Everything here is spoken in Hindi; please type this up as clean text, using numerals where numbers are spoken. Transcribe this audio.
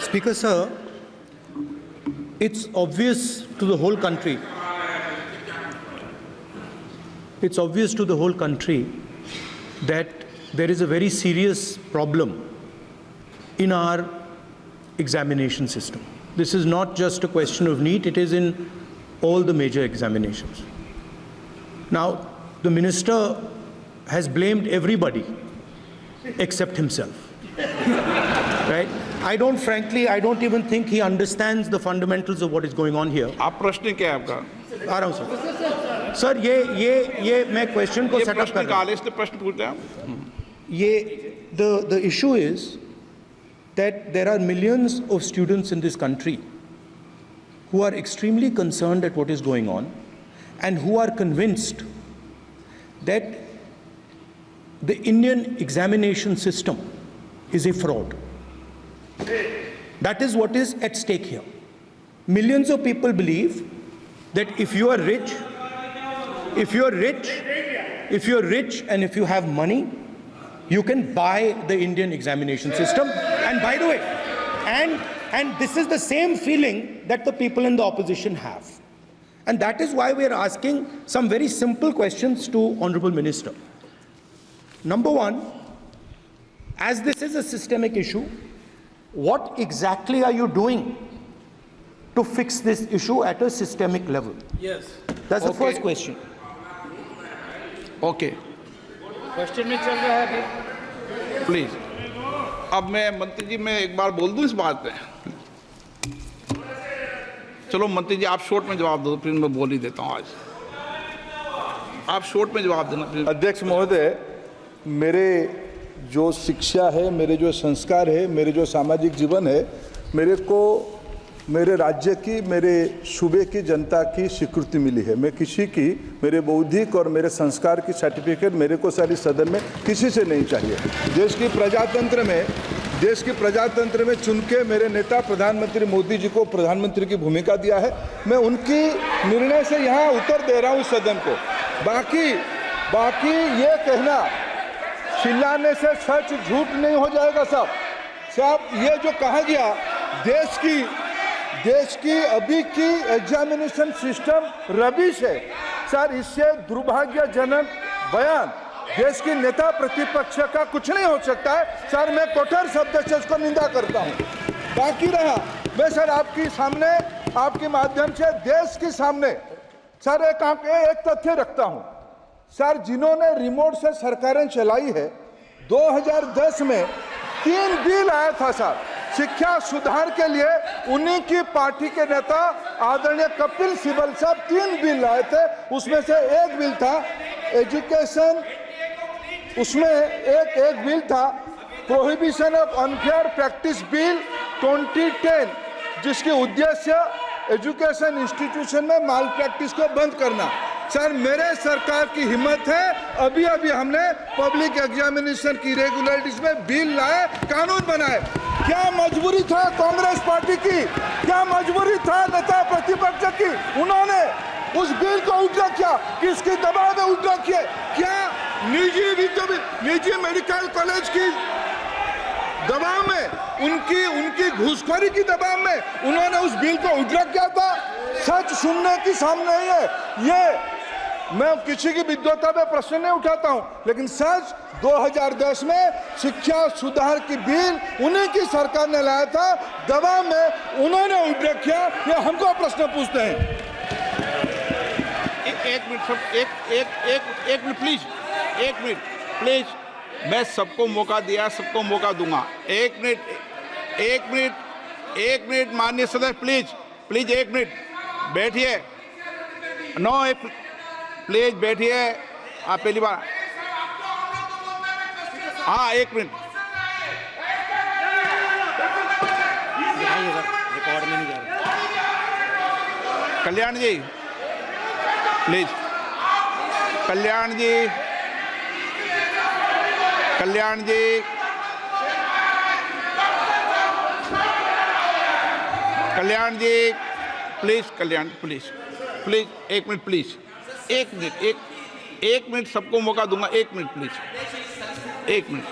Speaker sir, it's obvious to the whole country. It's obvious to the whole country that there is a very serious problem in our examination system. This is not just a question of NEET, it is in all the major examinations. Now, the minister has blamed everybody except himself. Right? I don't even think he understands the fundamentals of what is going on here. आप प्रश्न क्या है आपका? आ रहा हूं सर। सर ये मैं क्वेश्चन को सेटअप कर रहा हूं। इसलिए प्रश्न पूछते हैं। ये the issue is that there are millions of students in this country who are extremely concerned at what is going on and who are convinced that the Indian examination system is a fraud. That is what is at stake here. Millions of people believe that if you are rich and if you have money, you can buy the Indian examination system. And by the way, and this is the same feeling that the people in the opposition have. And that is why we are asking some very simple questions to Honorable Minister. Number one, as this is a systemic issue, what exactly are you doing to fix this issue at a systemic level? Yes. That's the first question. Okay, question में चल रहा है अभी। प्लीज। अब मैं मंत्री जी मैं एक बार बोल दूं इस बात पे। चलो मंत्री जी आप शॉर्ट में जवाब दो, फिर मैं बोल ही देता हूं। आज आप शॉर्ट में जवाब देना। अध्यक्ष महोदय, मेरे जो शिक्षा है, मेरे जो संस्कार है, मेरे जो सामाजिक जीवन है, मेरे को मेरे राज्य की, मेरे सूबे की जनता की स्वीकृति मिली है। मैं किसी की, मेरे बौद्धिक और मेरे संस्कार की सर्टिफिकेट मेरे को सारी सदन में किसी से नहीं चाहिए। देश की प्रजातंत्र में चुन के मेरे नेता प्रधानमंत्री मोदी जी को प्रधानमंत्री की भूमिका दिया है। मैं उनकी निर्णय से यहाँ उत्तर दे रहा हूँ सदन को। बाकी ये कहना चिल्लाने से सच झूठ नहीं हो जाएगा साहब। ये जो कहा गया देश की अभी की एग्जामिनेशन सिस्टम रबिश है सर, इससे दुर्भाग्यजनक बयान देश की नेता प्रतिपक्ष का कुछ नहीं हो सकता है सर। मैं कठोर शब्द से इसको निंदा करता हूं। बाकी रहा, मैं सर आपके सामने, आपके माध्यम से देश के सामने सर एक तथ्य रखता हूं सर। जिन्होंने रिमोट से सरकारें चलाई है, 2010 में 3 बिल आया था सर शिक्षा सुधार के लिए। उन्हीं की पार्टी के नेता आदरणीय कपिल सिब्बल साहब 3 बिल लाए थे। उसमें से एक बिल था एजुकेशन, उसमें एक बिल था prohibition of unfair practice bill 2010, जिसकी उद्देश्य एजुकेशन इंस्टीट्यूशन में माल प्रैक्टिस को बंद करना। सर मेरे सरकार की हिम्मत है, अभी हमने पब्लिक एग्जामिनेशन की रेगुलरिटीज में बिल लाए, कानून बनाए। क्या मजबूरी था कांग्रेस पार्टी की, क्या मजबूरी था नेता प्रतिपक्ष की? उन्होंने उस बिल को उल्टा किया, किसके दबाव में उल्टा किया? क्या निजी मेडिकल कॉलेज की दबाव में, उनकी घूसखोरी की दबाव में उन्होंने उस बिल को उल्टा किया था? सच सुनने की सामने ही है ये। मैं किसी की विद्वता पे प्रश्न नहीं उठाता हूं, लेकिन सच 2010 में शिक्षा सुधार की बिल उन्हीं की सरकार ने लाया था, दबाव में उन्होंने उल्टा किया। ये हमको प्रश्न पूछते हैं। एक मिनट प्लीज। मैं सबको मौका दिया, सबको मौका दूंगा। एक मिनट माननीय सदस्य, प्लीज 1 मिनट बैठिए। प्लीज बैठिए। आप पहली बार, हाँ 1 मिनट। रिकॉर्ड में नहीं जा रहा। Kalyan ji please. Kalyan ji please. Kalyan please 1 minute please. 1 minute सबको मौका दूंगा। 1 मिनट प्लीज। 1 मिनट।